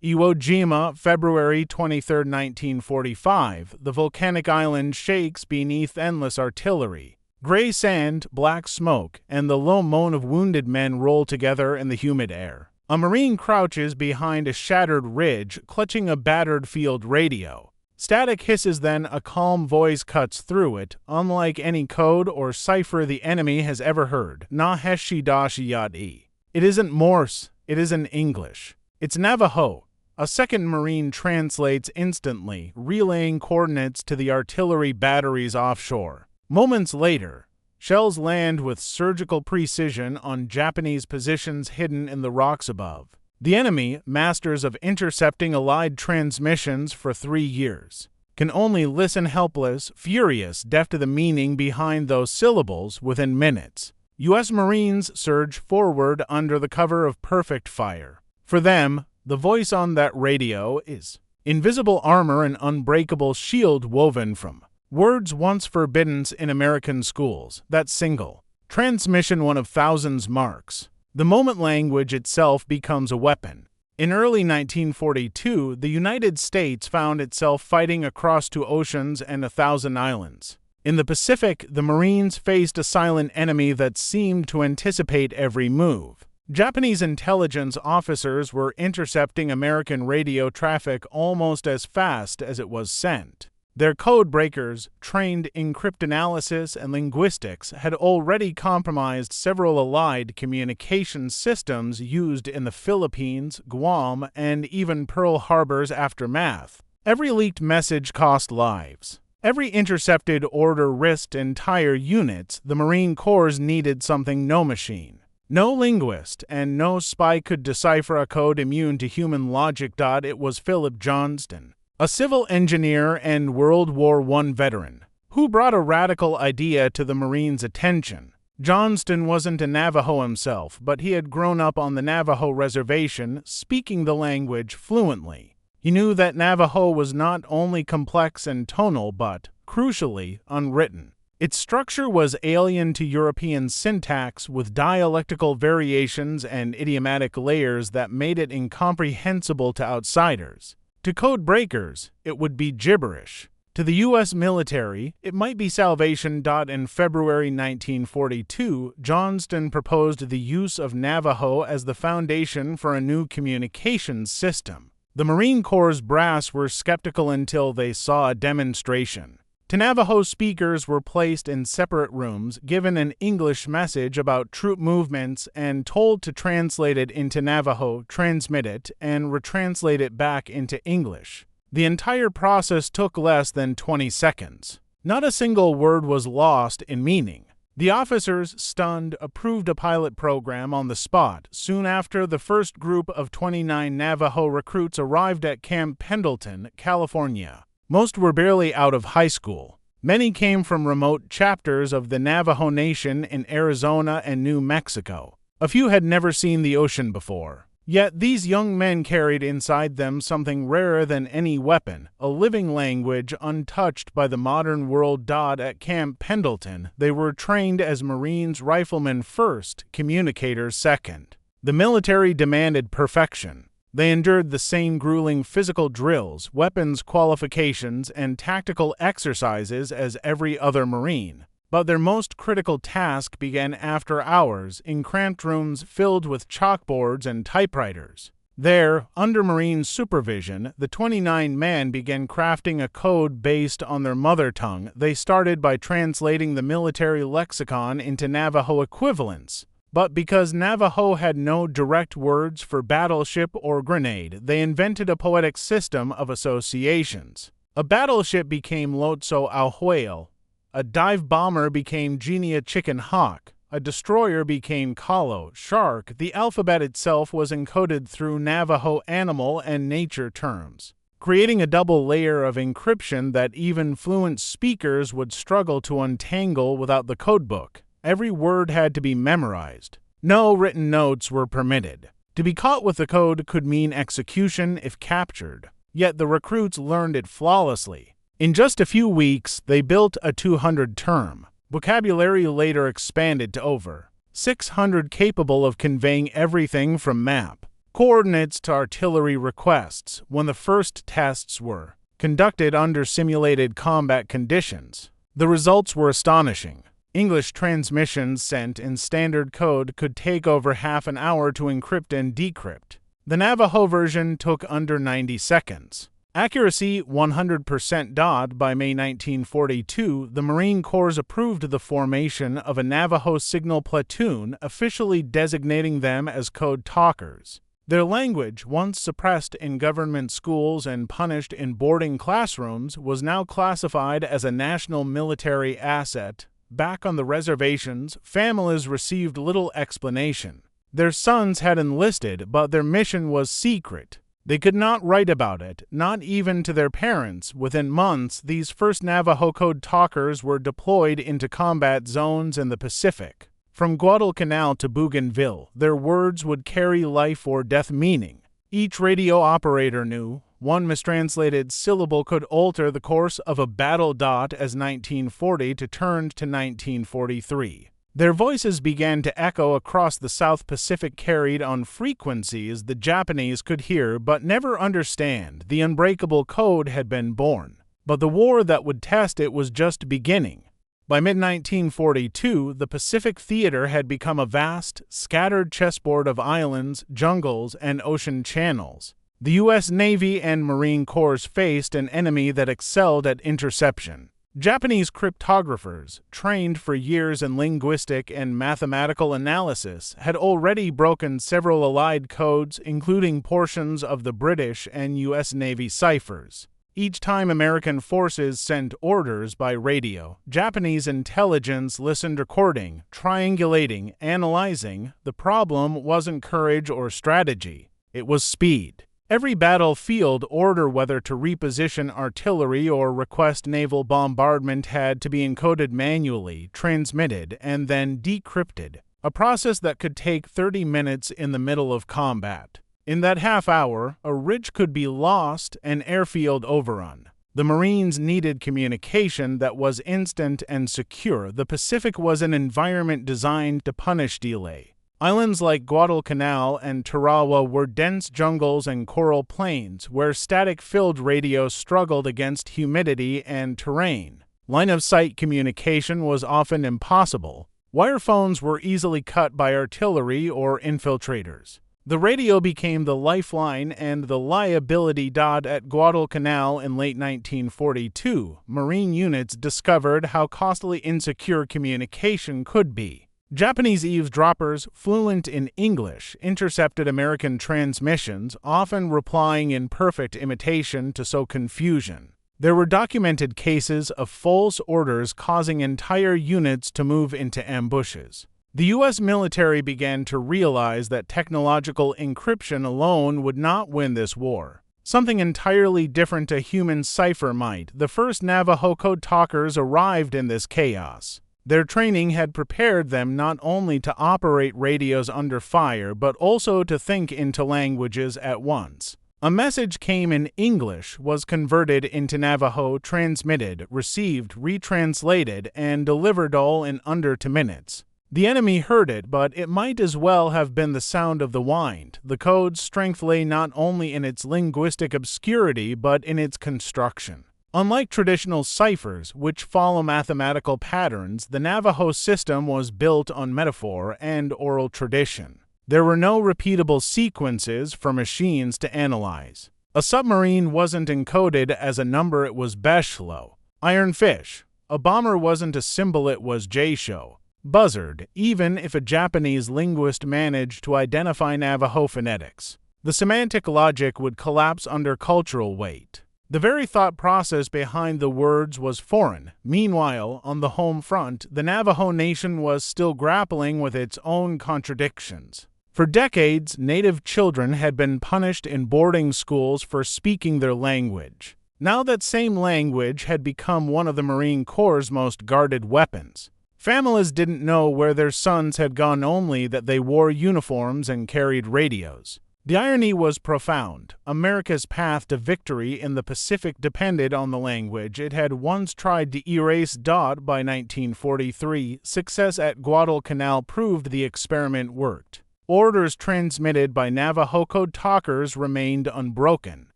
Iwo Jima, February 23, 1945. The volcanic island shakes beneath endless artillery. Gray sand, black smoke, and the low moan of wounded men roll together in the humid air. A Marine crouches behind a shattered ridge, clutching a battered field radio. Static hisses, then a calm voice cuts through it, unlike any code or cipher the enemy has ever heard. Na heshi dashi yat-e. It isn't Morse, it isn't English. It's Navajo. A second Marine translates instantly, relaying coordinates to the artillery batteries offshore. Moments later, shells land with surgical precision on Japanese positions hidden in the rocks above. The enemy, masters of intercepting Allied transmissions for 3 years, can only listen helpless, furious, deaf to the meaning behind those syllables within minutes. U.S. Marines surge forward under the cover of perfect fire. For them, the voice on that radio is invisible armor, an unbreakable shield woven from words once forbidden in American schools. That single transmission, one of thousands, marks the moment language itself becomes a weapon. In early 1942, the United States found itself fighting across 2 oceans and 1,000 islands. In the Pacific, the Marines faced a silent enemy that seemed to anticipate every move. Japanese intelligence officers were intercepting American radio traffic almost as fast as it was sent. Their code breakers, trained in cryptanalysis and linguistics, had already compromised several Allied communication systems used in the Philippines, Guam, and even Pearl Harbor's aftermath. Every leaked message cost lives. Every intercepted order risked entire units. The Marine Corps needed something no machine, no linguist, and no spy could decipher a code immune to human logic. It was Philip Johnston, a civil engineer and World War I veteran, who brought a radical idea to the Marines' attention. Johnston wasn't a Navajo himself, but he had grown up on the Navajo reservation, speaking the language fluently. He knew that Navajo was not only complex and tonal, but, crucially, unwritten. Its structure was alien to European syntax, with dialectical variations and idiomatic layers that made it incomprehensible to outsiders. To code breakers, it would be gibberish. To the U.S. military, it might be salvation. In February 1942, Johnston proposed the use of Navajo as the foundation for a new communications system. The Marine Corps' brass were skeptical until they saw a demonstration. Navajo speakers were placed in separate rooms, given an English message about troop movements, and told to translate it into Navajo, transmit it, and retranslate it back into English. The entire process took less than 20 seconds. Not a single word was lost in meaning. The officers, stunned, approved a pilot program on the spot. Soon after, the first group of 29 Navajo recruits arrived at Camp Pendleton, California. Most were barely out of high school. Many came from remote chapters of the Navajo Nation in Arizona and New Mexico. A few had never seen the ocean before. Yet these young men carried inside them something rarer than any weapon, a living language untouched by the modern world. At Camp Pendleton, they were trained as Marines, riflemen first, communicators second. The military demanded perfection. They endured the same grueling physical drills, weapons qualifications, and tactical exercises as every other Marine. But their most critical task began after hours in cramped rooms filled with chalkboards and typewriters. There, under Marine supervision, the 29 men began crafting a code based on their mother tongue. They started by translating the military lexicon into Navajo equivalents. But because Navajo had no direct words for battleship or grenade, they invented a poetic system of associations. A battleship became Lotso Ahuel, a dive bomber became Genia Chicken Hawk, a destroyer became Kalo Shark. The alphabet itself was encoded through Navajo animal and nature terms, creating a double layer of encryption that even fluent speakers would struggle to untangle without the codebook. Every word had to be memorized. No written notes were permitted. To be caught with the code could mean execution if captured. Yet the recruits learned it flawlessly. In just a few weeks, they built a 200-term vocabulary, later expanded to over 600, capable of conveying everything from map coordinates to artillery requests when the first tests were conducted under simulated combat conditions. The results were astonishing. English transmissions sent in standard code could take over half an hour to encrypt and decrypt. The Navajo version took under 90 seconds. Accuracy 100%. By May 1942, the Marine Corps approved the formation of a Navajo signal platoon, officially designating them as Code Talkers. Their language, once suppressed in government schools and punished in boarding classrooms, was now classified as a national military asset. Back on the reservations, families received little explanation. Their sons had enlisted, but their mission was secret. They could not write about it, not even to their parents. Within months, these first Navajo Code Talkers were deployed into combat zones in the Pacific. From Guadalcanal to Bougainville, their words would carry life or death meaning. Each radio operator knew one mistranslated syllable could alter the course of a battle. As 1940 turned to 1943. Their voices began to echo across the South Pacific, carried on frequencies the Japanese could hear but never understand. The Unbreakable code had been born, but the war that would test it was just beginning. By mid-1942, the Pacific theater had become a vast, scattered chessboard of islands, jungles, and ocean channels. The U.S. Navy and Marine Corps faced an enemy that excelled at interception. Japanese cryptographers, trained for years in linguistic and mathematical analysis, had already broken several Allied codes, including portions of the British and U.S. Navy ciphers. Each time American forces sent orders by radio, Japanese intelligence listened, recording, triangulating, analyzing. The problem wasn't courage or strategy, it was speed. Every battlefield order, whether to reposition artillery or request naval bombardment, had to be encoded manually, transmitted, and then decrypted, a process that could take 30 minutes in the middle of combat. In that half hour, a ridge could be lost, an airfield overrun. The Marines needed communication that was instant and secure. The Pacific was an environment designed to punish delay. Islands like Guadalcanal and Tarawa were dense jungles and coral plains where static-filled radios struggled against humidity and terrain. Line-of-sight communication was often impossible. Wire phones were easily cut by artillery or infiltrators. The radio became the lifeline and the liability. At Guadalcanal in late 1942, Marine units discovered how costly insecure communication could be. Japanese eavesdroppers, fluent in English, intercepted American transmissions, often replying in perfect imitation to sow confusion. There were documented cases of false orders causing entire units to move into ambushes. The U.S. military began to realize that technological encryption alone would not win this war. Something entirely different, a human cipher, might. The first Navajo Code Talkers arrived in this chaos. Their training had prepared them not only to operate radios under fire, but also to think into languages at once. A message came in English, was converted into Navajo, transmitted, received, retranslated, and delivered all in under 2 minutes. The enemy heard it, but it might as well have been the sound of the wind. The code's strength lay not only in its linguistic obscurity, but in its construction. Unlike traditional ciphers, which follow mathematical patterns, the Navajo system was built on metaphor and oral tradition. There were no repeatable sequences for machines to analyze. A submarine wasn't encoded as a number, it was Beshlo. Iron fish. A bomber wasn't a symbol, it was J-show. Buzzard, even if a Japanese linguist managed to identify Navajo phonetics. The semantic logic would collapse under cultural weight. The very thought process behind the words was foreign. Meanwhile, on the home front, the Navajo Nation was still grappling with its own contradictions. For decades, Native children had been punished in boarding schools for speaking their language. Now that same language had become one of the Marine Corps' most guarded weapons. Families didn't know where their sons had gone, only that they wore uniforms and carried radios. The irony was profound. America's path to victory in the Pacific depended on the language it had once tried to erase. By 1943, success at Guadalcanal proved the experiment worked. Orders transmitted by Navajo Code Talkers remained unbroken.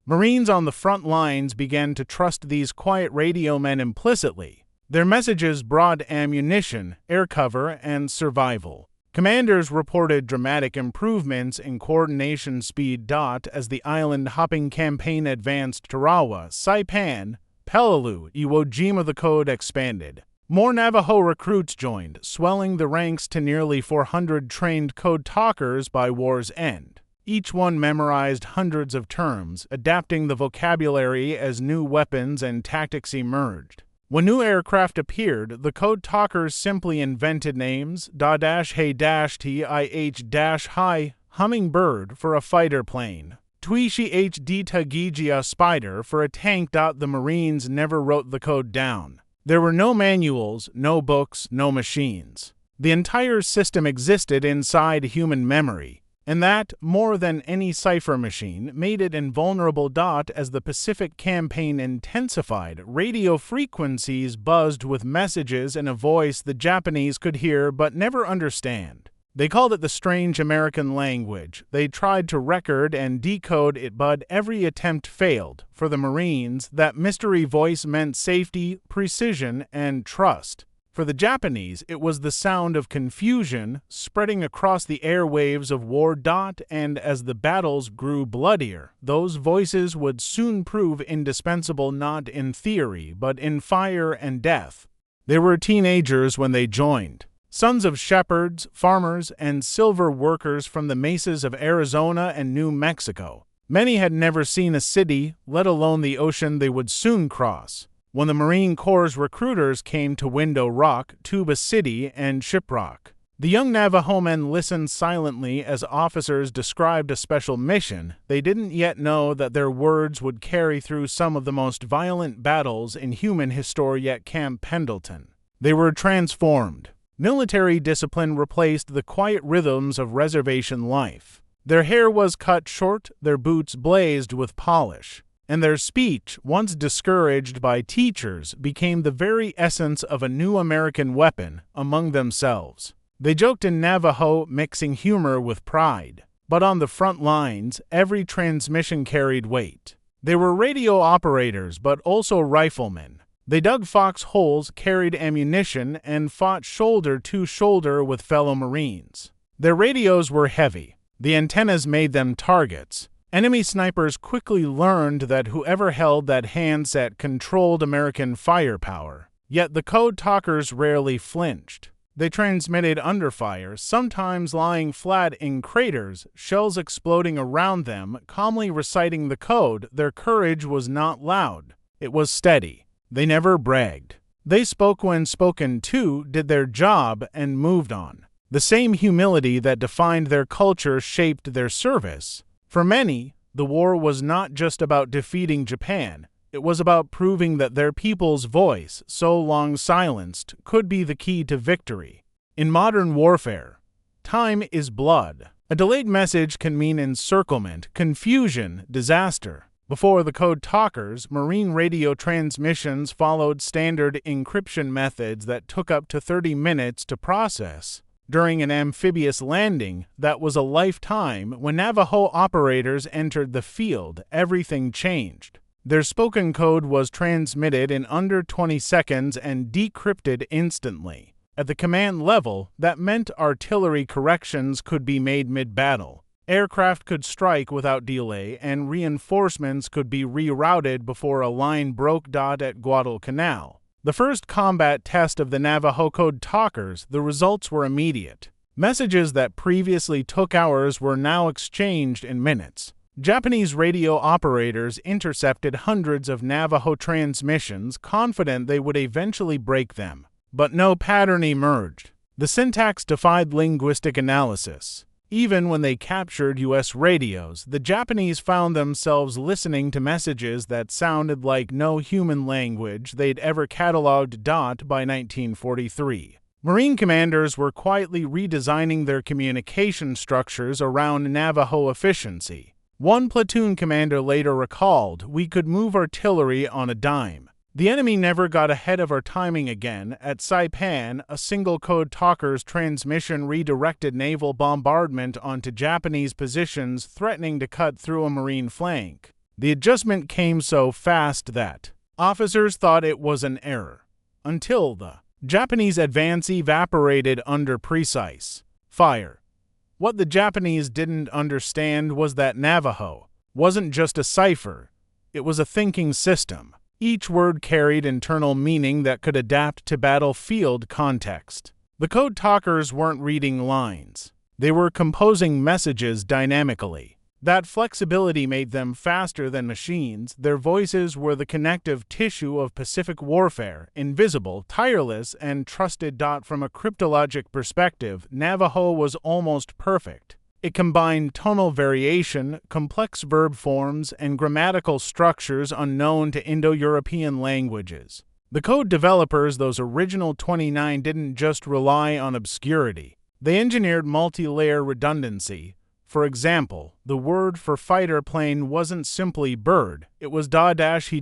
Marines on the front lines began to trust these quiet radio men implicitly. Their messages brought ammunition, air cover, and survival. Commanders reported dramatic improvements in coordination speed. As the island-hopping campaign advanced, Tarawa, Saipan, Peleliu, Iwo Jima, the code expanded. More Navajo recruits joined, swelling the ranks to nearly 400 trained code talkers by war's end. Each one memorized hundreds of terms, adapting the vocabulary as new weapons and tactics emerged. When new aircraft appeared, the code talkers simply invented names, "-hey-tih-hi hummingbird" for a fighter plane, "Twishi-h-dtagigia spider" for a tank. The Marines never wrote the code down. There were no manuals, no books, no machines. The entire system existed inside human memory. And that, more than any cipher machine, made it invulnerable. As the Pacific campaign intensified, radio frequencies buzzed with messages in a voice the Japanese could hear but never understand. They called it the strange American language. They tried to record and decode it, but every attempt failed. For the Marines, that mystery voice meant safety, precision, and trust. For the Japanese, it was the sound of confusion spreading across the airwaves of war. And as the battles grew bloodier, those voices would soon prove indispensable, not in theory, but in fire and death. They were teenagers when they joined. Sons of shepherds, farmers, and silver workers from the mesas of Arizona and New Mexico. Many had never seen a city, let alone the ocean they would soon cross. When the Marine Corps' recruiters came to Window Rock, Tuba City, and Shiprock, the young Navajo men listened silently as officers described a special mission. They didn't yet know that their words would carry through some of the most violent battles in human history at Camp Pendleton. They were transformed. Military discipline replaced the quiet rhythms of reservation life. Their hair was cut short, their boots blazed with polish. And their speech, once discouraged by teachers, became the very essence of a new American weapon among themselves. They joked in Navajo, mixing humor with pride. But on the front lines, every transmission carried weight. They were radio operators, but also riflemen. They dug foxholes, carried ammunition, and fought shoulder to shoulder with fellow Marines. Their radios were heavy. The antennas made them targets. Enemy snipers quickly learned that whoever held that handset controlled American firepower. Yet the code talkers rarely flinched. They transmitted under fire, sometimes lying flat in craters, shells exploding around them, calmly reciting the code. Their courage was not loud. It was steady. They never bragged. They spoke when spoken to, did their job, and moved on. The same humility that defined their culture shaped their service. For many, the war was not just about defeating Japan. It was about proving that their people's voice, so long silenced, could be the key to victory. In modern warfare, time is blood. A delayed message can mean encirclement, confusion, disaster. Before the code talkers, Marine radio transmissions followed standard encryption methods that took up to 30 minutes to process. During an amphibious landing that was a lifetime, when Navajo operators entered the field, everything changed. Their spoken code was transmitted in under 20 seconds and decrypted instantly. At the command level, that meant artillery corrections could be made mid-battle. Aircraft could strike without delay, and reinforcements could be rerouted before a line broke. At Guadalcanal, the first combat test of the Navajo Code Talkers, the results were immediate. Messages that previously took hours were now exchanged in minutes. Japanese radio operators intercepted hundreds of Navajo transmissions, confident they would eventually break them. But no pattern emerged. The syntax defied linguistic analysis. Even when they captured U.S. radios, the Japanese found themselves listening to messages that sounded like no human language they'd ever cataloged. By 1943, Marine commanders were quietly redesigning their communication structures around Navajo efficiency. One platoon commander later recalled, "We could move artillery on a dime." The enemy never got ahead of our timing again. At Saipan, a single Code Talkers transmission redirected naval bombardment onto Japanese positions, threatening to cut through a Marine flank. The adjustment came so fast that officers thought it was an error, until the Japanese advance evaporated under precise fire. What the Japanese didn't understand was that Navajo wasn't just a cipher, it was a thinking system. Each word carried internal meaning that could adapt to battlefield context. The Code Talkers weren't reading lines. They were composing messages dynamically. That flexibility made them faster than machines. Their voices were the connective tissue of Pacific warfare, invisible, tireless, and trusted. From a cryptologic perspective, Navajo was almost perfect. It combined tonal variation, complex verb forms, and grammatical structures unknown to Indo-European languages. The code developers, those original 29, didn't just rely on obscurity. They engineered multi-layer redundancy. For example, the word for fighter plane wasn't simply bird, it was da-he-tih-high,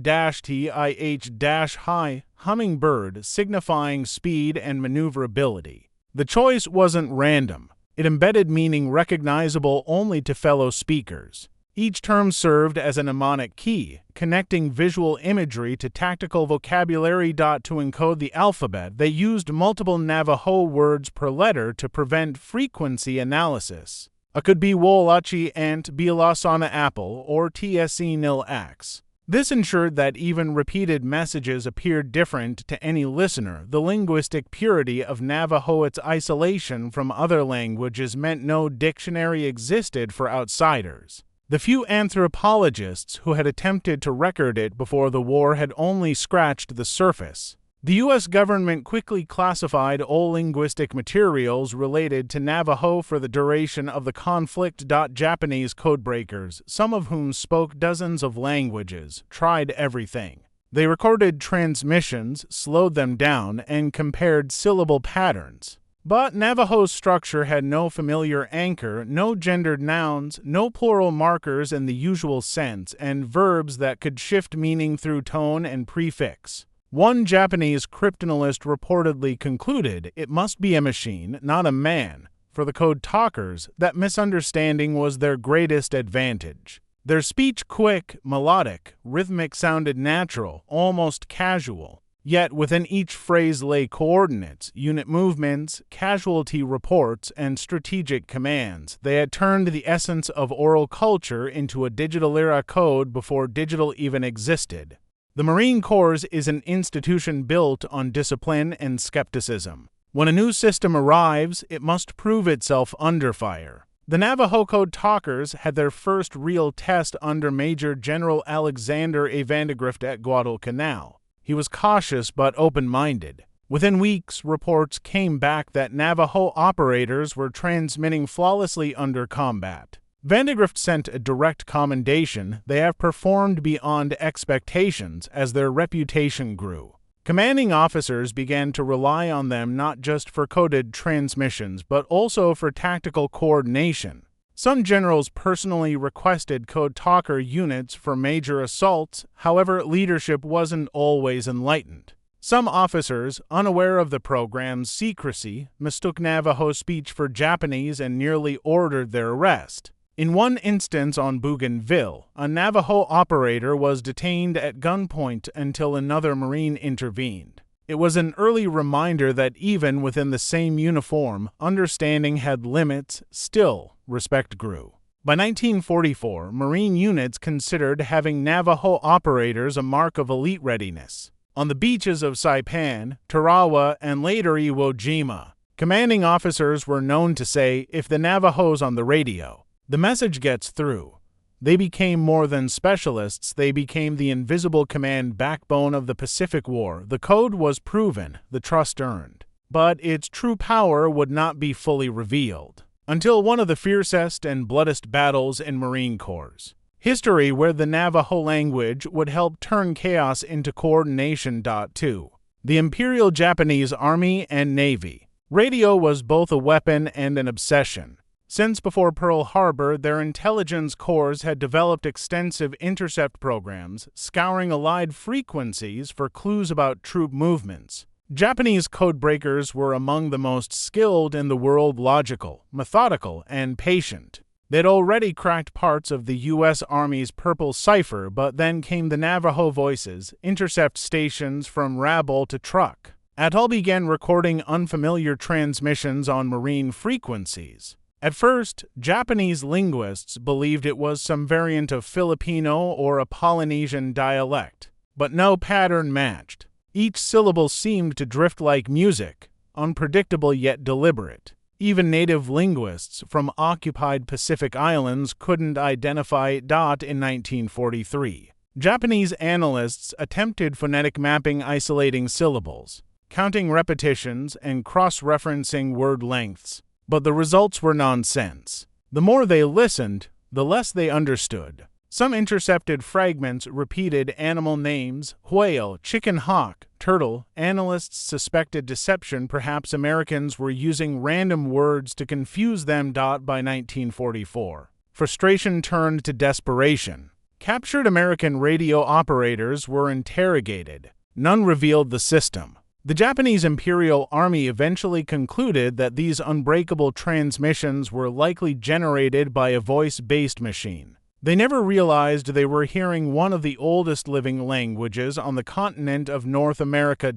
hummingbird, signifying speed and maneuverability. The choice wasn't random. It embedded meaning recognizable only to fellow speakers. Each term served as a mnemonic key, connecting visual imagery to tactical vocabulary. To encode the alphabet, they used multiple Navajo words per letter to prevent frequency analysis. A could be wolachi ant, bilasana apple, or tsc nil ax. This ensured that even repeated messages appeared different to any listener. The linguistic purity of Navajo, its isolation from other languages, meant no dictionary existed for outsiders. The few anthropologists who had attempted to record it before the war had only scratched the surface. The U.S. government quickly classified all linguistic materials related to Navajo for the duration of the conflict. Japanese codebreakers, some of whom spoke dozens of languages, tried everything. They recorded transmissions, slowed them down, and compared syllable patterns. But Navajo's structure had no familiar anchor, no gendered nouns, no plural markers in the usual sense, and verbs that could shift meaning through tone and prefix. One Japanese cryptanalyst reportedly concluded it must be a machine, not a man. For the Code Talkers, that misunderstanding was their greatest advantage. Their speech, quick, melodic, rhythmic, sounded natural, almost casual. Yet within each phrase lay coordinates, unit movements, casualty reports, and strategic commands. They had turned the essence of oral culture into a digital-era code before digital even existed. The Marine Corps is an institution built on discipline and skepticism. When a new system arrives, it must prove itself under fire. The Navajo Code Talkers had their first real test under Major General Alexander A. Vandegrift at Guadalcanal. He was cautious but open-minded. Within weeks, reports came back that Navajo operators were transmitting flawlessly under combat. Vandegrift sent a direct commendation. They have performed beyond expectations as their reputation grew. Commanding officers began to rely on them not just for coded transmissions, but also for tactical coordination. Some generals personally requested Code Talker units for major assaults. However, leadership wasn't always enlightened. Some officers, unaware of the program's secrecy, mistook Navajo speech for Japanese and nearly ordered their arrest. In one instance on Bougainville, a Navajo operator was detained at gunpoint until another Marine intervened. It was an early reminder that even within the same uniform, understanding had limits. Still, respect grew. By 1944, Marine units considered having Navajo operators a mark of elite readiness. On the beaches of Saipan, Tarawa, and later Iwo Jima, commanding officers were known to say, "If the Navajo's on the radio, the message gets through." They became more than specialists, they became the invisible command backbone of the Pacific War. The code was proven, the trust earned. But its true power would not be fully revealed until one of the fiercest and bloodiest battles in Marine Corps history, where the Navajo language would help turn chaos into coordination. 2. The Imperial Japanese Army and Navy. Radio was both a weapon and an obsession. Since before Pearl Harbor, their intelligence corps had developed extensive intercept programs, scouring allied frequencies for clues about troop movements. Japanese codebreakers were among the most skilled in the world, logical, methodical, and patient. They'd already cracked parts of the U.S. Army's Purple Cipher, but then came the Navajo Voices, intercept stations from Rabble to Truck. Atoll began recording unfamiliar transmissions on marine frequencies. At first, Japanese linguists believed it was some variant of Filipino or a Polynesian dialect, but no pattern matched. Each syllable seemed to drift like music, unpredictable yet deliberate. Even native linguists from occupied Pacific Islands couldn't identify it. In 1943, Japanese analysts attempted phonetic mapping, isolating syllables, counting repetitions, and cross-referencing word lengths. But the results were nonsense. The more they listened, the less they understood. Some intercepted fragments repeated animal names: whale, chicken, hawk, turtle. Analysts suspected deception. Perhaps Americans were using random words to confuse them. By 1944, frustration turned to desperation. Captured American radio operators were interrogated. None revealed the system. The Japanese Imperial Army eventually concluded that these unbreakable transmissions were likely generated by a voice-based machine. They never realized they were hearing one of the oldest living languages on the continent of North America.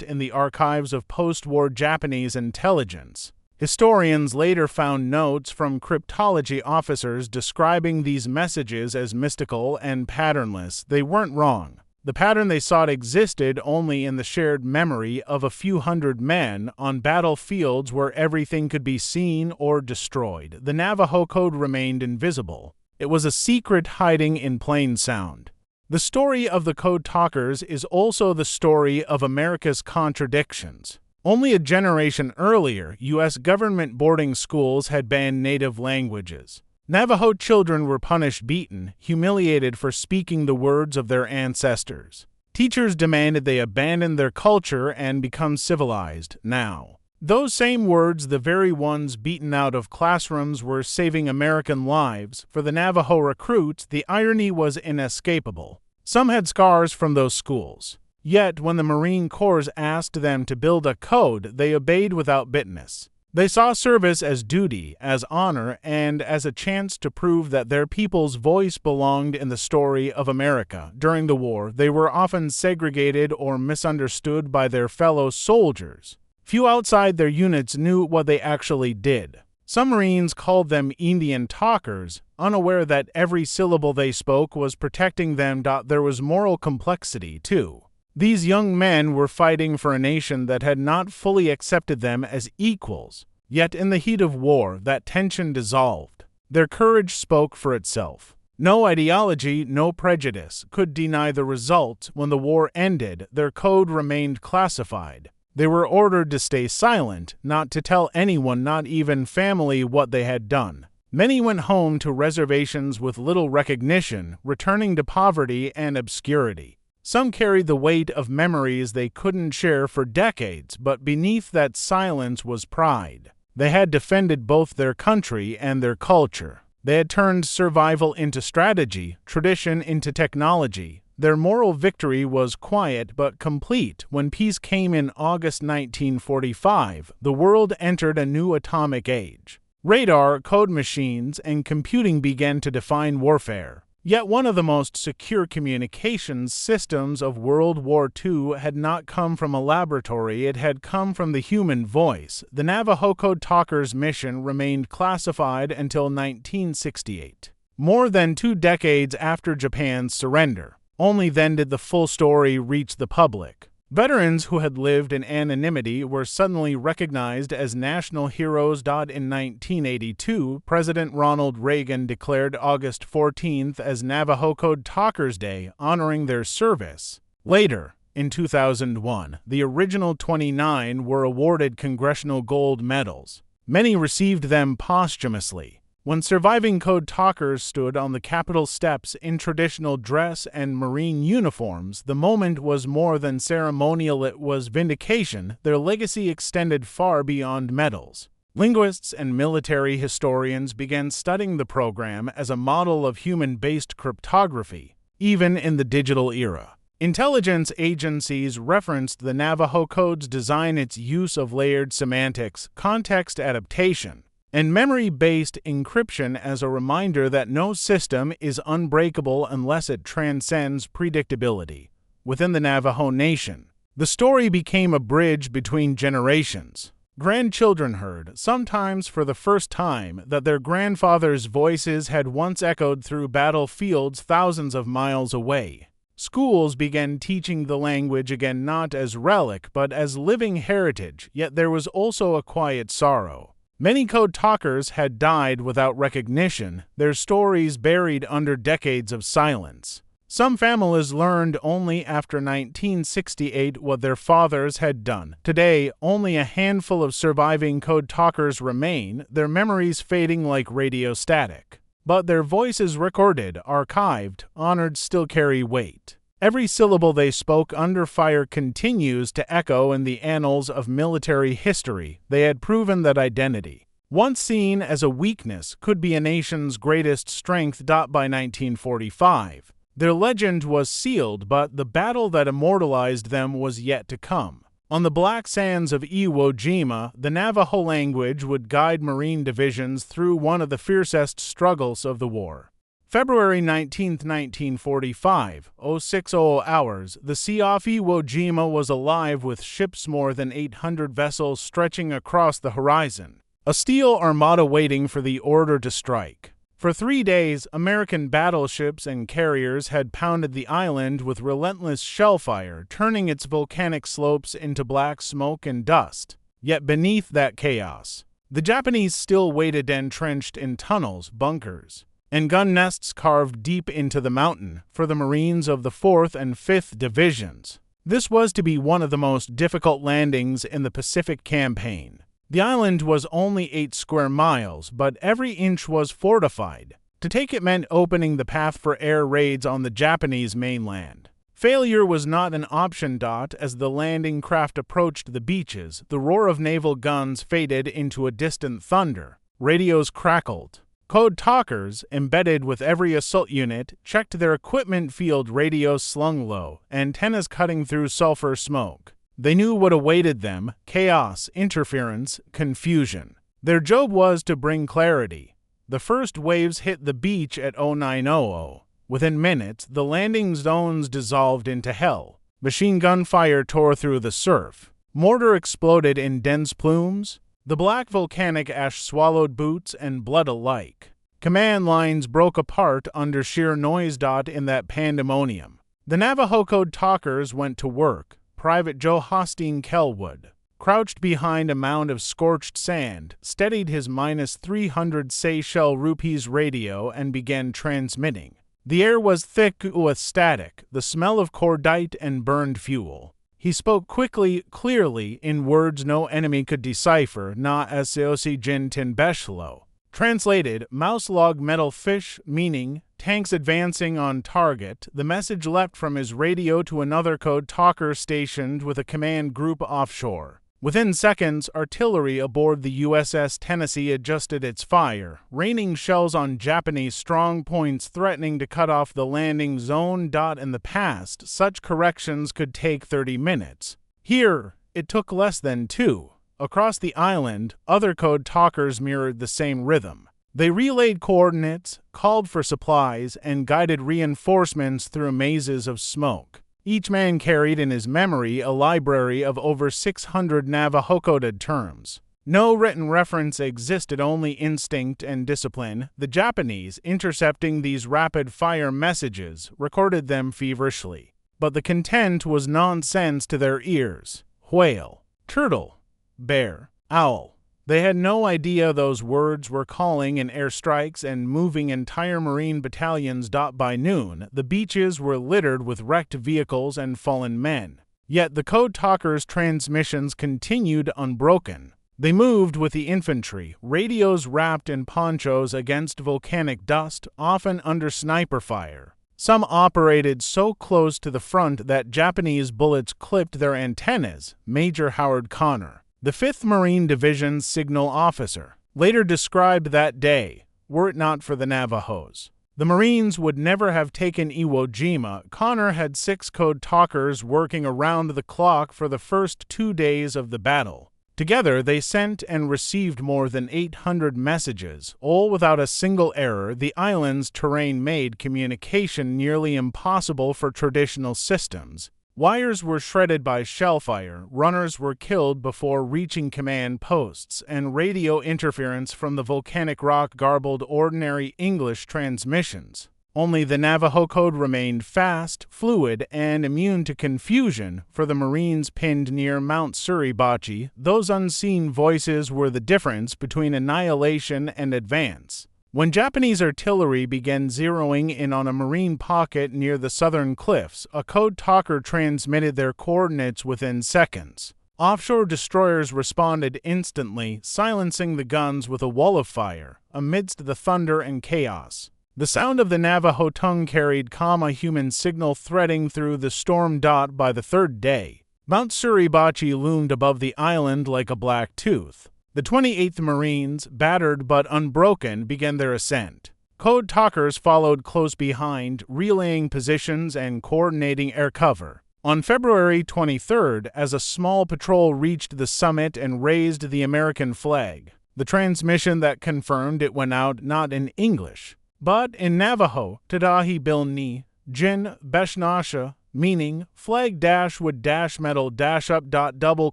In the archives of post-war Japanese intelligence, historians later found notes from cryptology officers describing these messages as mystical and patternless. They weren't wrong. The pattern they sought existed only in the shared memory of a few hundred men on battlefields where everything could be seen or destroyed. The Navajo Code remained invisible. It was a secret hiding in plain sound. The story of the Code Talkers is also the story of America's contradictions. Only a generation earlier, U.S. government boarding schools had banned native languages. Navajo children were punished, beaten, humiliated for speaking the words of their ancestors. Teachers demanded they abandon their culture and become civilized. Now, those same words, the very ones beaten out of classrooms, were saving American lives. For the Navajo recruits, the irony was inescapable. Some had scars from those schools. Yet, when the Marine Corps asked them to build a code, they obeyed without bitterness. They saw service as duty, as honor, and as a chance to prove that their people's voice belonged in the story of America. During the war, they were often segregated or misunderstood by their fellow soldiers. Few outside their units knew what they actually did. Some Marines called them Indian talkers, unaware that every syllable they spoke was protecting them. There was moral complexity, too. These young men were fighting for a nation that had not fully accepted them as equals. Yet in the heat of war, that tension dissolved. Their courage spoke for itself. No ideology, no prejudice could deny the result. When the war ended, their code remained classified. They were ordered to stay silent, not to tell anyone, not even family, what they had done. Many went home to reservations with little recognition, returning to poverty and obscurity. Some carried the weight of memories they couldn't share for decades, but beneath that silence was pride. They had defended both their country and their culture. They had turned survival into strategy, tradition into technology. Their moral victory was quiet but complete. When peace came in August 1945, the world entered a new atomic age. Radar, code machines, and computing began to define warfare. Yet one of the most secure communications systems of World War II had not come from a laboratory, it had come from the human voice. The Navajo Code Talkers' mission remained classified until 1968, more than 2 decades after Japan's surrender. Only then did the full story reach the public. Veterans who had lived in anonymity were suddenly recognized as national heroes. In 1982, President Ronald Reagan declared August 14th as Navajo Code Talkers Day, honoring their service. Later, in 2001, the original 29 were awarded Congressional Gold Medals. Many received them posthumously. When surviving Code Talkers stood on the Capitol steps in traditional dress and Marine uniforms, the moment was more than ceremonial, it was vindication. Their legacy extended far beyond medals. Linguists and military historians began studying the program as a model of human-based cryptography, even in the digital era. Intelligence agencies referenced the Navajo Code's design, its use of layered semantics, context adaptation, and memory-based encryption as a reminder that no system is unbreakable unless it transcends predictability. Within the Navajo Nation, the story became a bridge between generations. Grandchildren heard, sometimes for the first time, that their grandfathers' voices had once echoed through battlefields thousands of miles away. Schools began teaching the language again, not as relic but as living heritage, yet there was also a quiet sorrow. Many code talkers had died without recognition, their stories buried under decades of silence. Some families learned only after 1968 what their fathers had done. Today, only a handful of surviving code talkers remain, their memories fading like radio static. But their voices recorded, archived, honored still carry weight. Every syllable they spoke under fire continues to echo in the annals of military history. They had proven that identity, once seen as a weakness, could be a nation's greatest strength. By 1945, their legend was sealed, but the battle that immortalized them was yet to come. On the black sands of Iwo Jima, the Navajo language would guide Marine divisions through one of the fiercest struggles of the war. February 19, 1945, 0600 hours, the sea off Iwo Jima was alive with ships, more than 800 vessels stretching across the horizon, a steel armada waiting for the order to strike. For 3 days, American battleships and carriers had pounded the island with relentless shellfire, turning its volcanic slopes into black smoke and dust. Yet beneath that chaos, the Japanese still waited, entrenched in tunnels, bunkers, and gun nests carved deep into the mountain. For the Marines of the 4th and 5th Divisions, this was to be one of the most difficult landings in the Pacific campaign. The island was only 8 square miles, but every inch was fortified. To take it meant opening the path for air raids on the Japanese mainland. Failure was not an option. As the landing craft approached the beaches, the roar of naval guns faded into a distant thunder. Radios crackled. Code talkers, embedded with every assault unit, checked their equipment. Field radios slung low, antennas cutting through sulfur smoke. They knew what awaited them: chaos, interference, confusion. Their job was to bring clarity. The first waves hit the beach at 0900. Within minutes, the landing zones dissolved into hell. Machine gun fire tore through the surf. Mortar exploded in dense plumes. The black volcanic ash swallowed boots and blood alike. Command lines broke apart under sheer noise. In that pandemonium, the Navajo Code Talkers went to work. Private Joe Hosteen Kelwood crouched behind a mound of scorched sand, steadied his -300 Seychelles rupees radio, and began transmitting. The air was thick with static, the smell of cordite and burned fuel. He spoke quickly, clearly, in words no enemy could decipher. Na aseosi jin tin beshlo. Translated, mouse log metal fish, meaning tanks advancing on target. The message leapt from his radio to another code talker stationed with a command group offshore. Within seconds, artillery aboard the USS Tennessee adjusted its fire, raining shells on Japanese strong points, threatening to cut off the landing zone. In the past, such corrections could take 30 minutes. Here, it took less than 2. Across the island, other code talkers mirrored the same rhythm. They relayed coordinates, called for supplies, and guided reinforcements through mazes of smoke. Each man carried in his memory a library of over 600 Navajo-coded terms. No written reference existed, only instinct and discipline. The Japanese, intercepting these rapid-fire messages, recorded them feverishly. But the content was nonsense to their ears. Whale, turtle, bear, owl. They had no idea those words were calling in airstrikes and moving entire Marine battalions. By noon, the beaches were littered with wrecked vehicles and fallen men. Yet the code talkers' transmissions continued unbroken. They moved with the infantry, radios wrapped in ponchos against volcanic dust, often under sniper fire. Some operated so close to the front that Japanese bullets clipped their antennas. Major Howard Connor, the 5th Marine Division's signal officer, later described that day, "Were it not for the Navajos, the Marines would never have taken Iwo Jima." Connor had 6 code talkers working around the clock for the first 2 days of the battle. Together, they sent and received more than 800 messages, all without a single error. The island's terrain made communication nearly impossible for traditional systems. Wires were shredded by shellfire, runners were killed before reaching command posts, and radio interference from the volcanic rock garbled ordinary English transmissions. Only the Navajo code remained fast, fluid, and immune to confusion for the Marines pinned near Mount Suribachi. Those unseen voices were the difference between annihilation and advance. When Japanese artillery began zeroing in on a Marine pocket near the southern cliffs, a code talker transmitted their coordinates within seconds. Offshore destroyers responded instantly, silencing the guns with a wall of fire, amidst the thunder and chaos. The sound of the Navajo tongue carried a human signal threading through the storm. By the 3rd day, Mount Suribachi loomed above the island like a black tooth. The 28th Marines, battered but unbroken, began their ascent. Code talkers followed close behind, relaying positions and coordinating air cover. On February 23rd, as a small patrol reached the summit and raised the American flag, the transmission that confirmed it went out not in English, but in Navajo, Tadahi Bil Ni, Jin Beshnasha, meaning flag dash would dash metal dash up. Double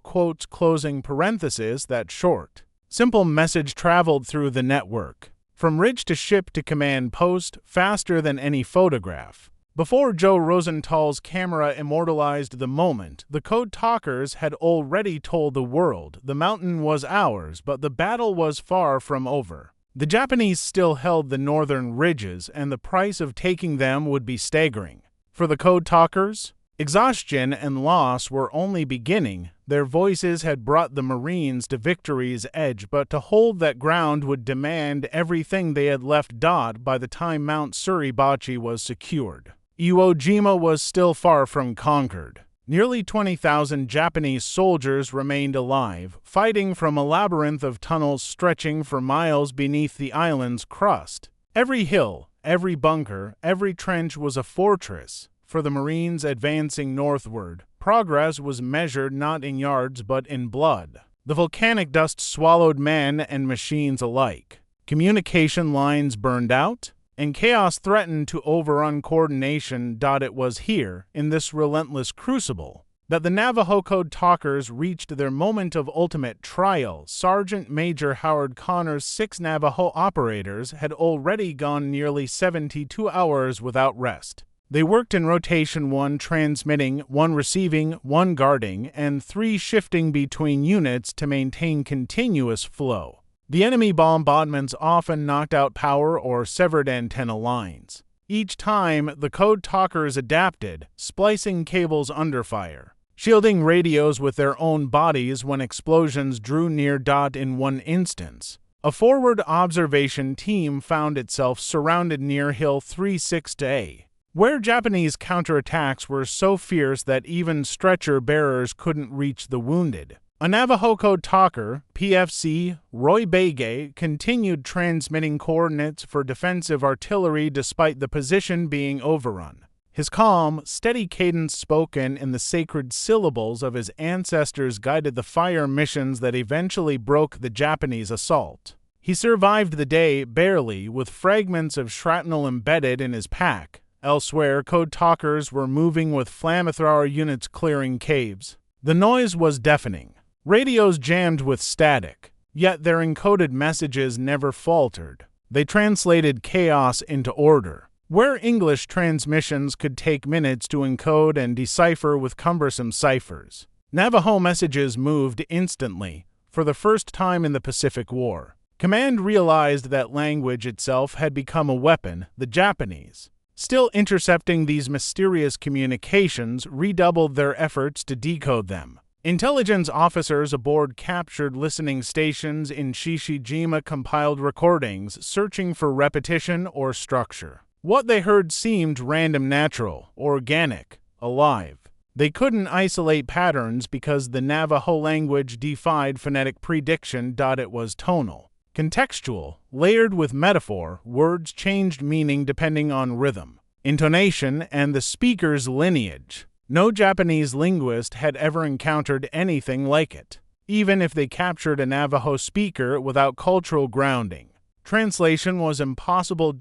quotes closing parenthesis. That short, simple message traveled through the network, from ridge to ship to command post, faster than any photograph. Before Joe Rosenthal's camera immortalized the moment, the code talkers had already told the world the mountain was ours, but the battle was far from over. The Japanese still held the northern ridges, and the price of taking them would be staggering. For the code talkers, exhaustion and loss were only beginning. Their voices had brought the Marines to victory's edge, but to hold that ground would demand everything they had left. By the time Mount Suribachi was secured, Iwo Jima was still far from conquered. Nearly 20,000 Japanese soldiers remained alive, fighting from a labyrinth of tunnels stretching for miles beneath the island's crust. Every hill, every bunker, every trench was a fortress. For the Marines advancing northward, progress was measured not in yards but in blood. The volcanic dust swallowed men and machines alike. Communication lines burned out, and chaos threatened to overrun coordination. It was here, in this relentless crucible, that the Navajo Code Talkers reached their moment of ultimate trial. Sergeant Major Howard Connor's 6 Navajo operators had already gone nearly 72 hours without rest. They worked in rotation, 1 transmitting, 1 receiving, 1 guarding, and 3 shifting between units to maintain continuous flow. The enemy bombardments often knocked out power or severed antenna lines. Each time, the code talkers adapted, splicing cables under fire, shielding radios with their own bodies when explosions drew near. In one instance, a forward observation team found itself surrounded near Hill 36A, where Japanese counterattacks were so fierce that even stretcher bearers couldn't reach the wounded. A Navajo Code Talker, PFC, Roy Begay, continued transmitting coordinates for defensive artillery despite the position being overrun. His calm, steady cadence spoken in the sacred syllables of his ancestors guided the fire missions that eventually broke the Japanese assault. He survived the day, barely, with fragments of shrapnel embedded in his pack. Elsewhere, Code Talkers were moving with flamethrower units clearing caves. The noise was deafening. Radios jammed with static, yet their encoded messages never faltered. They translated chaos into order. Where English transmissions could take minutes to encode and decipher with cumbersome ciphers, Navajo messages moved instantly, for the first time in the Pacific War. Command realized that language itself had become a weapon. The Japanese, still intercepting these mysterious communications, redoubled their efforts to decode them. Intelligence officers aboard captured listening stations in Shishijima compiled recordings, searching for repetition or structure. What they heard seemed random, natural, organic, alive. They couldn't isolate patterns because the Navajo language defied phonetic prediction. It was tonal, contextual, layered with metaphor. Words changed meaning depending on rhythm, intonation, and the speaker's lineage. No Japanese linguist had ever encountered anything like it, even if they captured a Navajo speaker without cultural grounding. Translation was impossible.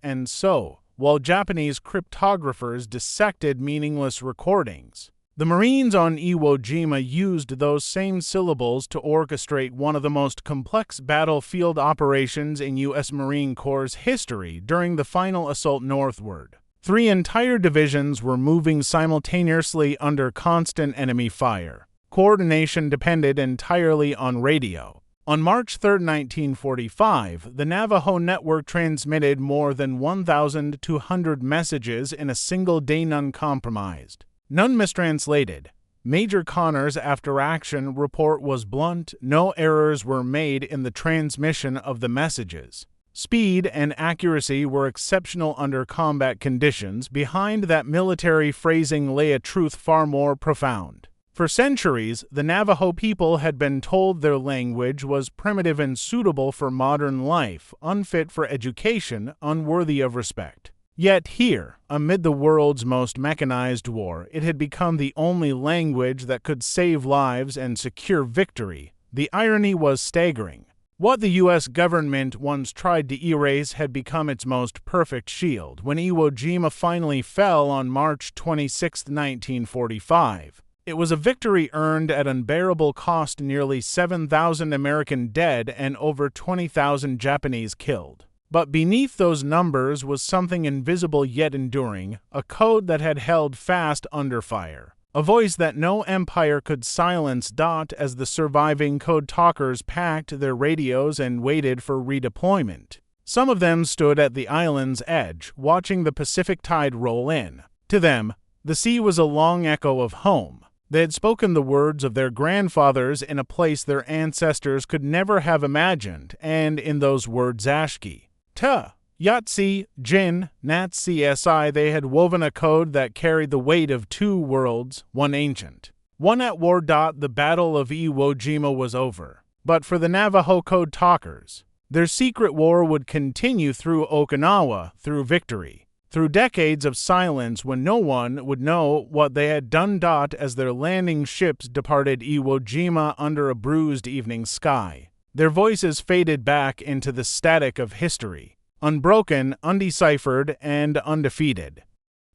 And so, while Japanese cryptographers dissected meaningless recordings, the Marines on Iwo Jima used those same syllables to orchestrate one of the most complex battlefield operations in U.S. Marine Corps' history during the final assault northward. 3 entire divisions were moving simultaneously under constant enemy fire. Coordination depended entirely on radio. On March 3, 1945, the Navajo network transmitted more than 1,200 messages in a single day, none compromised, none mistranslated. Major Connor's after-action report was blunt. No errors were made in the transmission of the messages. Speed and accuracy were exceptional under combat conditions. Behind that military phrasing lay a truth far more profound. For centuries, the Navajo people had been told their language was primitive and suitable for modern life, unfit for education, unworthy of respect. Yet here, amid the world's most mechanized war, it had become the only language that could save lives and secure victory. The irony was staggering. What the U.S. government once tried to erase had become its most perfect shield. When Iwo Jima finally fell on March 26, 1945, it was a victory earned at unbearable cost: nearly 7,000 American dead and over 20,000 Japanese killed. But beneath those numbers was something invisible yet enduring, a code that had held fast under fire, a voice that no empire could silence. As the surviving code talkers packed their radios and waited for redeployment, some of them stood at the island's edge, watching the Pacific tide roll in. To them, the sea was a long echo of home. They had spoken the words of their grandfathers in a place their ancestors could never have imagined, and in those words, Ashki, Ta, Yatsi, Jin, Nat CSI, they had woven a code that carried the weight of 2 worlds, one ancient, one at war. The Battle of Iwo Jima was over. But for the Navajo Code Talkers, their secret war would continue through Okinawa, through victory, through decades of silence when no one would know what they had done. As their landing ships departed Iwo Jima under a bruised evening sky, their voices faded back into the static of history, unbroken, undeciphered, and undefeated.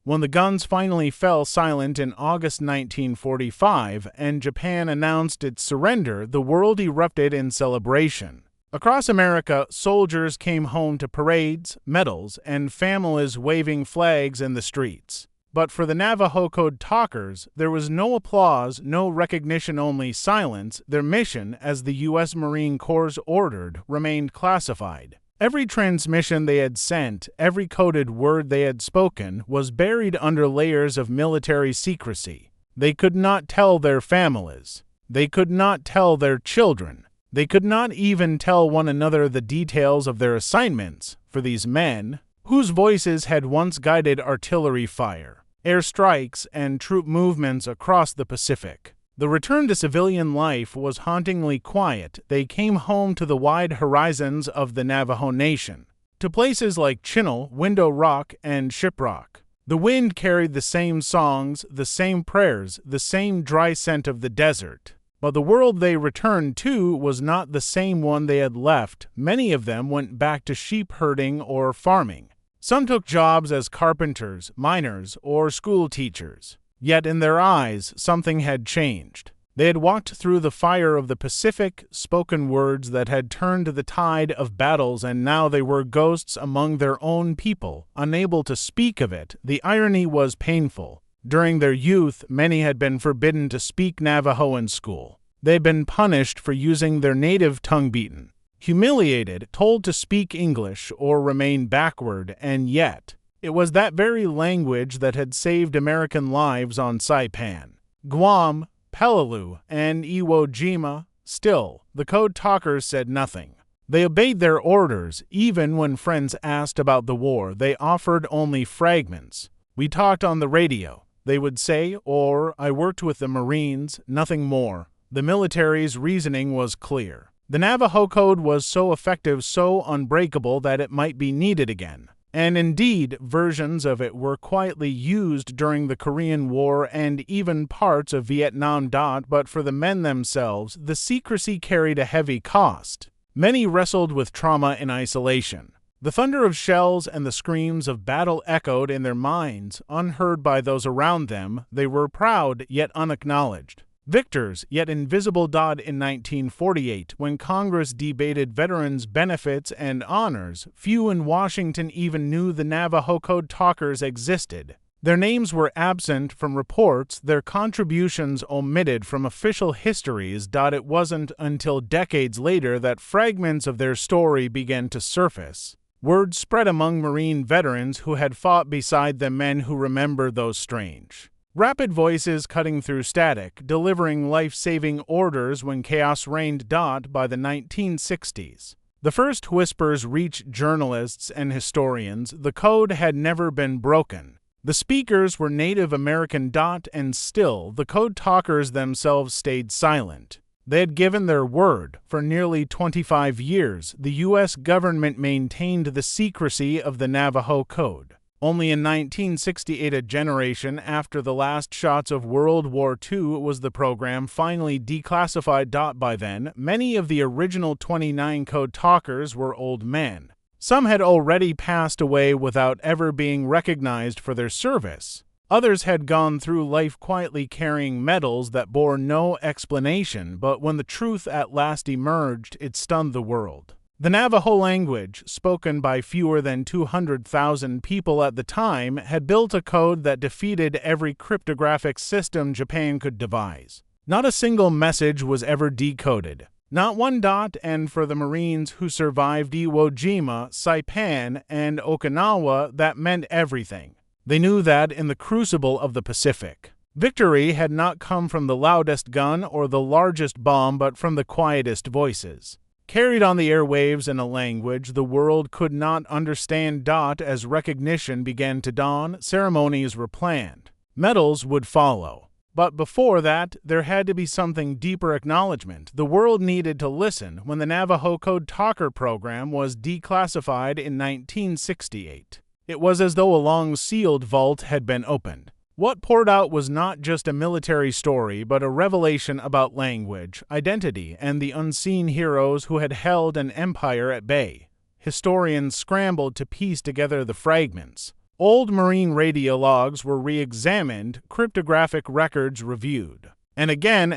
When the guns finally fell silent in August 1945 and Japan announced its surrender, the world erupted in celebration. Across America, soldiers came home to parades, medals, and families waving flags in the streets. But for the Navajo Code Talkers, there was no applause, no recognition, only silence. Their mission, as the U.S. Marine Corps ordered, remained classified. Every transmission they had sent, every coded word they had spoken, was buried under layers of military secrecy. They could not tell their families. They could not tell their children. They could not even tell one another the details of their assignments. For these men, whose voices had once guided artillery fire, air strikes, and troop movements across the Pacific, the return to civilian life was hauntingly quiet. They came home to the wide horizons of the Navajo Nation, to places like Chinle, Window Rock, and Shiprock. The wind carried the same songs, the same prayers, the same dry scent of the desert. But the world they returned to was not the same one they had left. Many of them went back to sheep herding or farming. Some took jobs as carpenters, miners, or school teachers. Yet in their eyes, something had changed. They had walked through the fire of the Pacific, spoken words that had turned the tide of battles, and now they were ghosts among their own people, unable to speak of it. The irony was painful. During their youth, many had been forbidden to speak Navajo in school. They had been punished for using their native tongue, beaten, humiliated, told to speak English or remain backward, and yet it was that very language that had saved American lives on Saipan, Guam, Peleliu, and Iwo Jima. Still, the Code Talkers said nothing. They obeyed their orders. Even when friends asked about the war, they offered only fragments. We talked on the radio. they would say, or "I worked with the Marines," nothing more. The military's reasoning was clear. The Navajo Code was so effective, so unbreakable, that it might be needed again. And indeed, versions of it were quietly used during the Korean War and even parts of Vietnam. But for the men themselves, the secrecy carried a heavy cost. Many wrestled with trauma in isolation. The thunder of shells and the screams of battle echoed in their minds, unheard by those around them. They were proud, yet unacknowledged. Victors, yet invisible. In 1948, when Congress debated veterans' benefits and honors, few in Washington even knew the Navajo Code Talkers existed. Their names were absent from reports, their contributions omitted from official histories. It wasn't until decades later that fragments of their story began to surface. Word spread among Marine veterans who had fought beside the men who remembered those strange, rapid voices cutting through static, delivering life-saving orders when chaos reigned. By the 1960s, the first whispers reached journalists and historians. The code had never been broken. The speakers were Native American. And still, the Code Talkers themselves stayed silent. They had given their word. For nearly 25 years, the U.S. government maintained the secrecy of the Navajo Code. Only in 1968, a generation after the last shots of World War II, was the program finally declassified. By then, many of the original 29 Code Talkers were old men. Some had already passed away without ever being recognized for their service. Others had gone through life quietly carrying medals that bore no explanation, but when the truth at last emerged, it stunned the world. The Navajo language, spoken by fewer than 200,000 people at the time, had built a code that defeated every cryptographic system Japan could devise. Not a single message was ever decoded. Not one. And for the Marines who survived Iwo Jima, Saipan, and Okinawa, that meant everything. They knew that in the crucible of the Pacific, victory had not come from the loudest gun or the largest bomb, but from the quietest voices, carried on the airwaves in a language the world could not understand. As recognition began to dawn, ceremonies were planned. Medals would follow. But before that, there had to be something deeper: acknowledgement. The world needed to listen. When the Navajo Code Talker program was declassified in 1968, it was as though a long sealed vault had been opened. What poured out was not just a military story, but a revelation about language, identity, and the unseen heroes who had held an empire at bay. Historians scrambled to piece together the fragments. Old Marine radio logs were re-examined, cryptographic records reviewed. And again,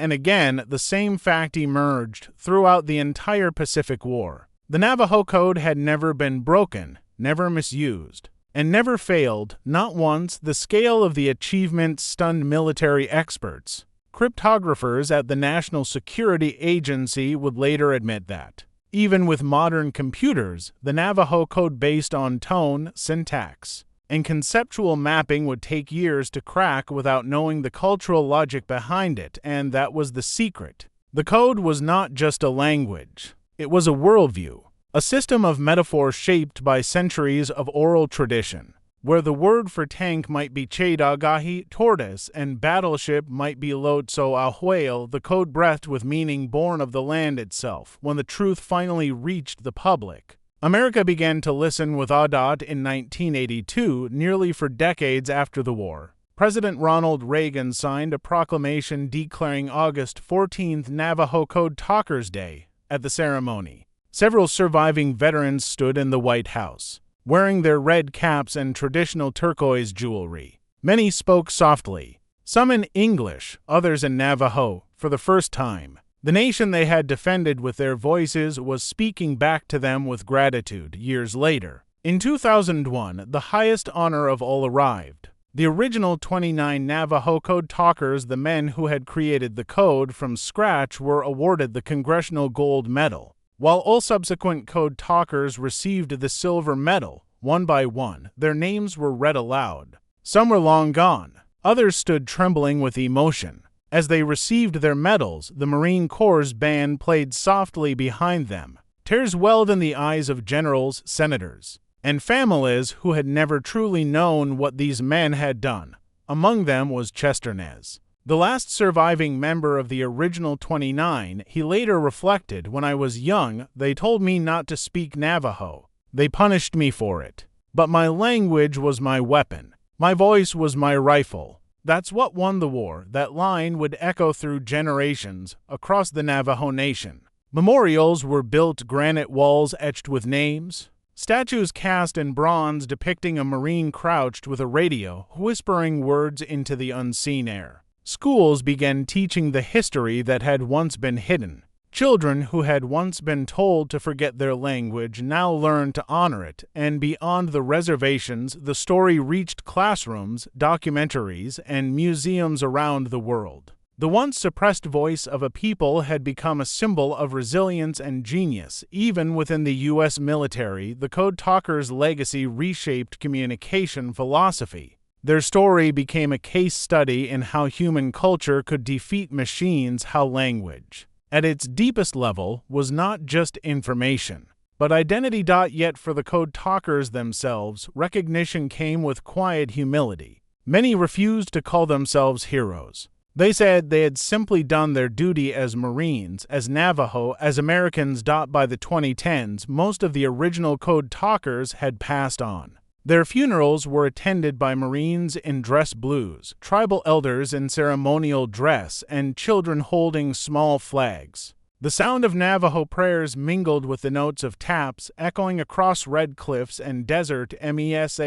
the same fact emerged throughout the entire Pacific War. The Navajo Code had never been broken, never misused, and never failed, not once. The scale of the achievement stunned military experts. Cryptographers at the National Security Agency would later admit that, even with modern computers, the Navajo Code based on tone, syntax, and conceptual mapping would take years to crack without knowing the cultural logic behind it, and that was the secret. The code was not just a language. It was a worldview, a system of metaphor shaped by centuries of oral tradition, where the word for tank might be Cheidagahi, tortoise, and battleship might be Lotso a whale. The code breathed with meaning born of the land itself. When the truth finally reached the public, America began to listen with awe. In 1982, nearly 4 decades after the war, President Ronald Reagan signed a proclamation declaring August 14th Navajo Code Talkers Day. At the ceremony, several surviving veterans stood in the White House, wearing their red caps and traditional turquoise jewelry. Many spoke softly, some in English, others in Navajo. For the first time, the nation they had defended with their voices was speaking back to them with gratitude. Years later, in 2001, the highest honor of all arrived. The original 29 Navajo Code Talkers, the men who had created the code from scratch, were awarded the Congressional Gold Medal, while all subsequent Code Talkers received the Silver Medal. One by one, their names were read aloud. Some were long gone. Others stood trembling with emotion. As they received their medals, the Marine Corps' band played softly behind them. Tears welled in the eyes of generals, senators, and families who had never truly known what these men had done. Among them was Chesternez, the last surviving member of the original 29. He later reflected, "When I was young, they told me not to speak Navajo. They punished me for it. But my language was my weapon. My voice was my rifle. That's what won the war." That line would echo through generations across the Navajo Nation. Memorials were built, granite walls etched with names, statues cast in bronze depicting a Marine crouched with a radio, whispering words into the unseen air. Schools began teaching the history that had once been hidden. Children who had once been told to forget their language now learned to honor it, and beyond the reservations, the story reached classrooms, documentaries, and museums around the world. The once suppressed voice of a people had become a symbol of resilience and genius. Even within the U.S. military, the Code Talkers' legacy reshaped communication philosophy. Their story became a case study in how human culture could defeat machines, how language, at its deepest level, was not just information, but identity. Yet for the Code Talkers themselves, recognition came with quiet humility. Many refused to call themselves heroes. They said they had simply done their duty as Marines, as Navajo, as Americans. By the 2010s, most of the original Code Talkers had passed on. Their funerals were attended by Marines in dress blues, tribal elders in ceremonial dress, and children holding small flags. The sound of Navajo prayers mingled with the notes of taps echoing across red cliffs and desert mesas.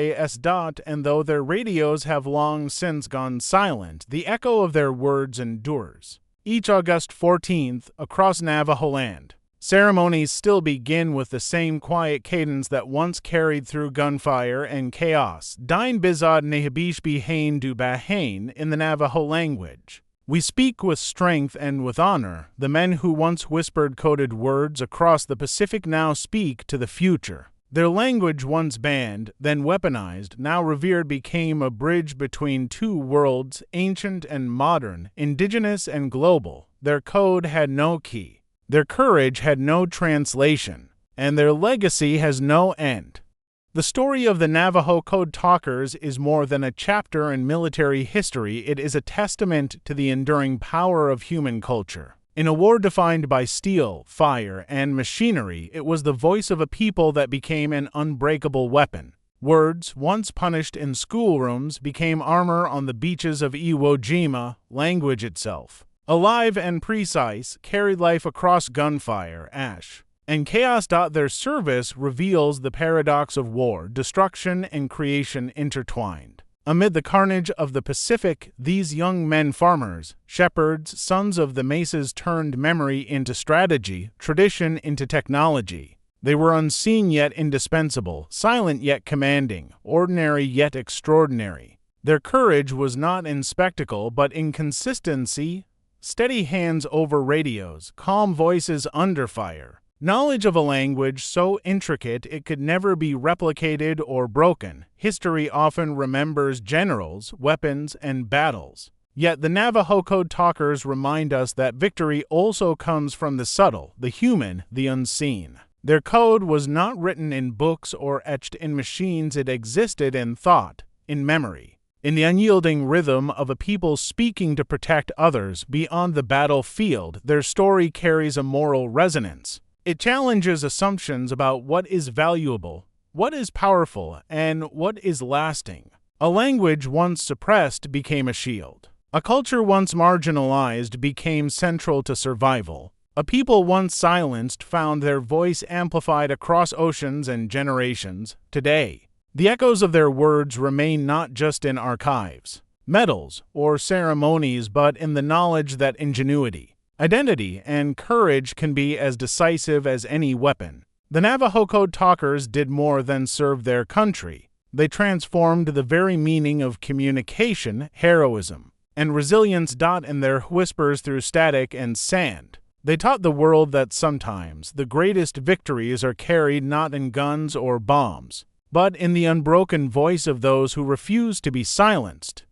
And though their radios have long since gone silent, the echo of their words endures. Each August 14th, across Navajo land, ceremonies still begin with the same quiet cadence that once carried through gunfire and chaos. Dine bizad nehabishbi hain du bahain in the Navajo language. We speak with strength and with honor. The men who once whispered coded words across the Pacific now speak to the future. Their language, once banned, then weaponized, now revered, became a bridge between two worlds, ancient and modern, indigenous and global. Their code had no key. Their courage had no translation, and their legacy has no end. The story of the Navajo Code Talkers is more than a chapter in military history. It is a testament to the enduring power of human culture. In a war defined by steel, fire, and machinery, it was the voice of a people that became an unbreakable weapon. Words, once punished in schoolrooms, became armor on the beaches of Iwo Jima. Language itself, alive and precise, carried life across gunfire, ash, and chaos. Their service reveals the paradox of war, destruction, and creation intertwined. Amid the carnage of the Pacific, these young men, farmers, shepherds, sons of the mesas, turned memory into strategy, tradition into technology. They were unseen yet indispensable, silent yet commanding, ordinary yet extraordinary. Their courage was not in spectacle but in consistency, steady hands over radios, calm voices under fire. Knowledge of a language so intricate it could never be replicated or broken. History often remembers generals, weapons, and battles. Yet the Navajo Code Talkers remind us that victory also comes from the subtle, the human, the unseen. Their code was not written in books or etched in machines. It existed in thought, in memory, in the unyielding rhythm of a people speaking to protect others beyond the battlefield. Their story carries a moral resonance. It challenges assumptions about what is valuable, what is powerful, and what is lasting. A language once suppressed became a shield. A culture once marginalized became central to survival. A people once silenced found their voice amplified across oceans and generations. Today, the echoes of their words remain not just in archives, medals, or ceremonies, but in the knowledge that ingenuity, identity, and courage can be as decisive as any weapon. The Navajo Code Talkers did more than serve their country. They transformed the very meaning of communication, heroism, and resilience. In their whispers through static and sand, they taught the world that sometimes the greatest victories are carried not in guns or bombs, but in the unbroken voice of those who refuse to be silenced.